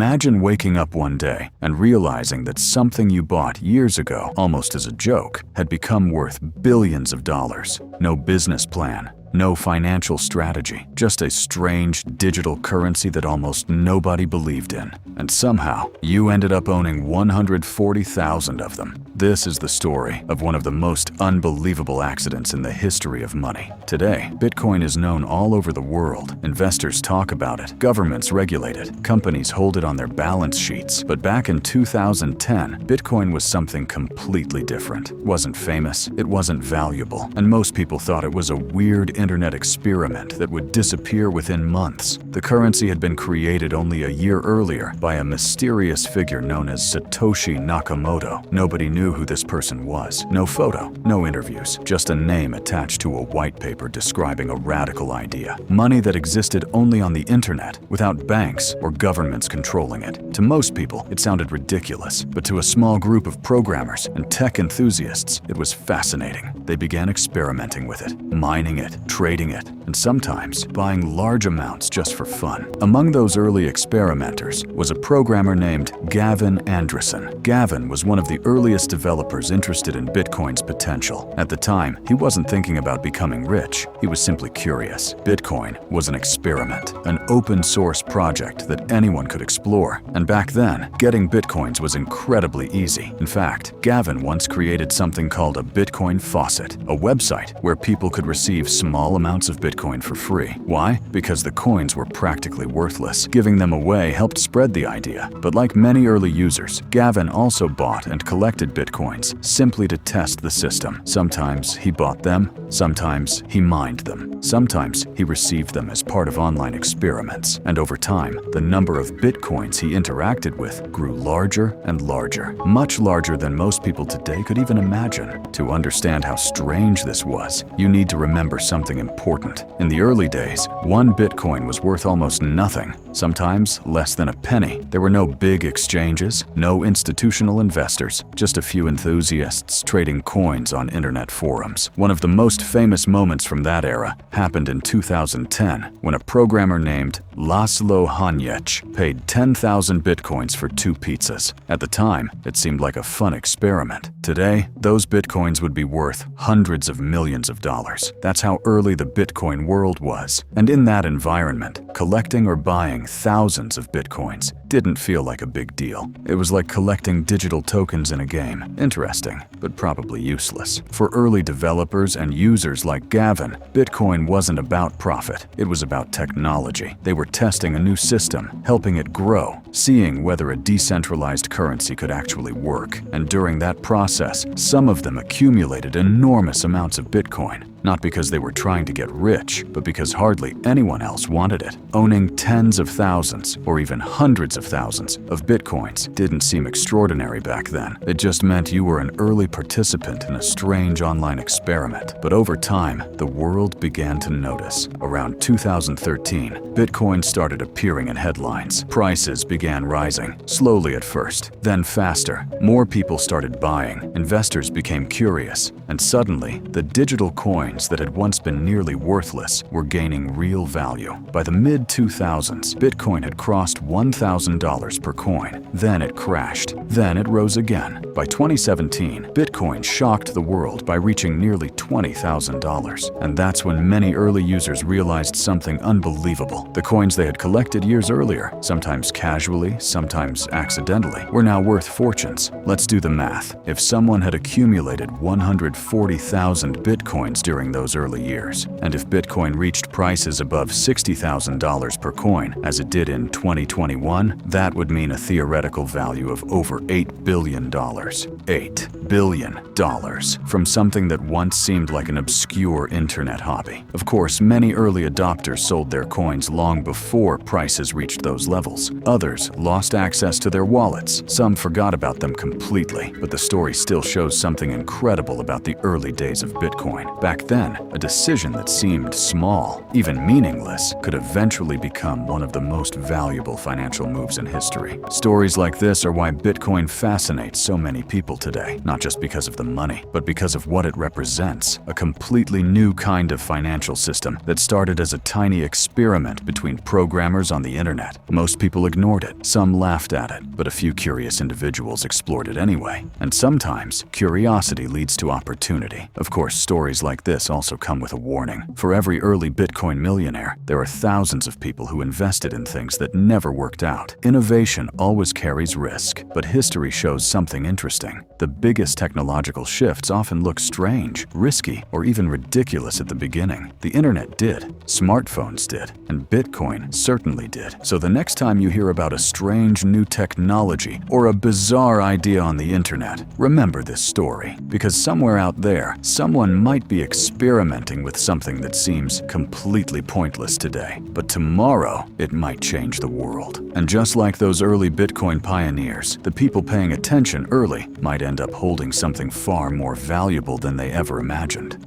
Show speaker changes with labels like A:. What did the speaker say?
A: Imagine waking up one day and realizing that something you bought years ago, almost as a joke, had become worth billions of dollars. No business plan, no financial strategy, just a strange digital currency that almost nobody believed in. And somehow, you ended up owning 140,000 of them. This is the story of one of the most unbelievable accidents in the history of money. Today, Bitcoin is known all over the world. Investors talk about it, governments regulate it, companies hold it on their balance sheets. But back in 2010, Bitcoin was something completely different. It wasn't famous, it wasn't valuable, and most people thought it was a weird internet experiment that would disappear within months. The currency had been created only a year earlier by a mysterious figure known as Satoshi Nakamoto. Nobody knew who this person was. No photo, no interviews, just a name attached to a white paper describing a radical idea. Money that existed only on the internet, without banks or governments controlling it. To most people, it sounded ridiculous, but to a small group of programmers and tech enthusiasts, it was fascinating. They began experimenting with it, mining it, trading it, and sometimes buying large amounts just for fun. Among those early experimenters was a programmer named Gavin Andresen. Gavin was one of the earliest developers interested in Bitcoin's potential. At the time, he wasn't thinking about becoming rich. He was simply curious. Bitcoin was an experiment, an open-source project that anyone could explore. And back then, getting Bitcoins was incredibly easy. In fact, Gavin once created something called a Bitcoin faucet, a website where people could receive small amounts of Bitcoin for free. Why? Because the coins were practically worthless. Giving them away helped spread the idea. But like many early users, Gavin also bought and collected Bitcoins simply to test the system. Sometimes he bought them, sometimes he mined them. Sometimes he received them as part of online experiments. And over time, the number of Bitcoins he interacted with grew larger and larger, much larger than most people today could even imagine. To understand how strange this was, you need to remember something important. In the early days, one Bitcoin was worth almost nothing, sometimes less than a penny. There were no big exchanges, no institutional investors, just a few enthusiasts trading coins on internet forums. One of the most famous moments from that era happened in 2010 when a programmer named Laszlo Hanyecz paid 10,000 Bitcoins for 2 pizzas. At the time, it seemed like a fun experiment. Today, those Bitcoins would be worth hundreds of millions of dollars. That's how early the Bitcoin world was. And in that environment, collecting or buying thousands of Bitcoins didn't feel like a big deal. It was like collecting digital tokens in a game. Interesting, but probably useless. For early developers and users like Gavin, Bitcoin wasn't about profit. It was about technology. They were testing a new system, helping it grow, seeing whether a decentralized currency could actually work. And during that process, some of them accumulated enormous amounts of Bitcoin. Not because they were trying to get rich, but because hardly anyone else wanted it. Owning tens of thousands, or even hundreds of thousands, of Bitcoins didn't seem extraordinary back then. It just meant you were an early participant in a strange online experiment. But over time, the world began to notice. Around 2013, Bitcoin started appearing in headlines. Prices began rising, slowly at first, then faster. More people started buying, investors became curious, and suddenly, the digital coins that had once been nearly worthless were gaining real value. By the mid-2000s, Bitcoin had crossed $1,000 per coin. Then it crashed. Then it rose again. By 2017, Bitcoin shocked the world by reaching nearly $20,000. And that's when many early users realized something unbelievable. The coins they had collected years earlier, sometimes casually, sometimes accidentally, were now worth fortunes. Let's do the math. If someone had accumulated 140,000 Bitcoins during those early years, and if Bitcoin reached prices above $60,000 per coin, as it did in 2021, that would mean a theoretical value of over $8 billion. $8 billion from something that once seemed like an obscure internet hobby. Of course, many early adopters sold their coins long before prices reached those levels. Others lost access to their wallets. Some forgot about them completely, but the story still shows something incredible about the early days of Bitcoin. Back then, a decision that seemed small, even meaningless, could eventually become one of the most valuable financial moves in history. Stories like this are why Bitcoin fascinates so many people today, not just because of the money, but because of what it represents, a completely new kind of financial system that started as a tiny experiment between programmers on the internet. Most people ignored it, some laughed at it, but a few curious individuals explored it anyway. And sometimes, curiosity leads to opportunity. Of course, stories like this also come with a warning. For every early Bitcoin millionaire, there are thousands of people who invested in things that never worked out. Innovation always carries risk, but history shows something interesting. The biggest technological shifts often look strange, risky, or even ridiculous at the beginning. The internet did, smartphones did, and Bitcoin certainly did. So the next time you hear about a strange new technology or a bizarre idea on the internet, remember this story, because somewhere out there, someone might be experimenting with something that seems completely pointless today, but tomorrow it might change the world. And just like those early Bitcoin pioneers, the people paying attention early might end up holding something far more valuable than they ever imagined.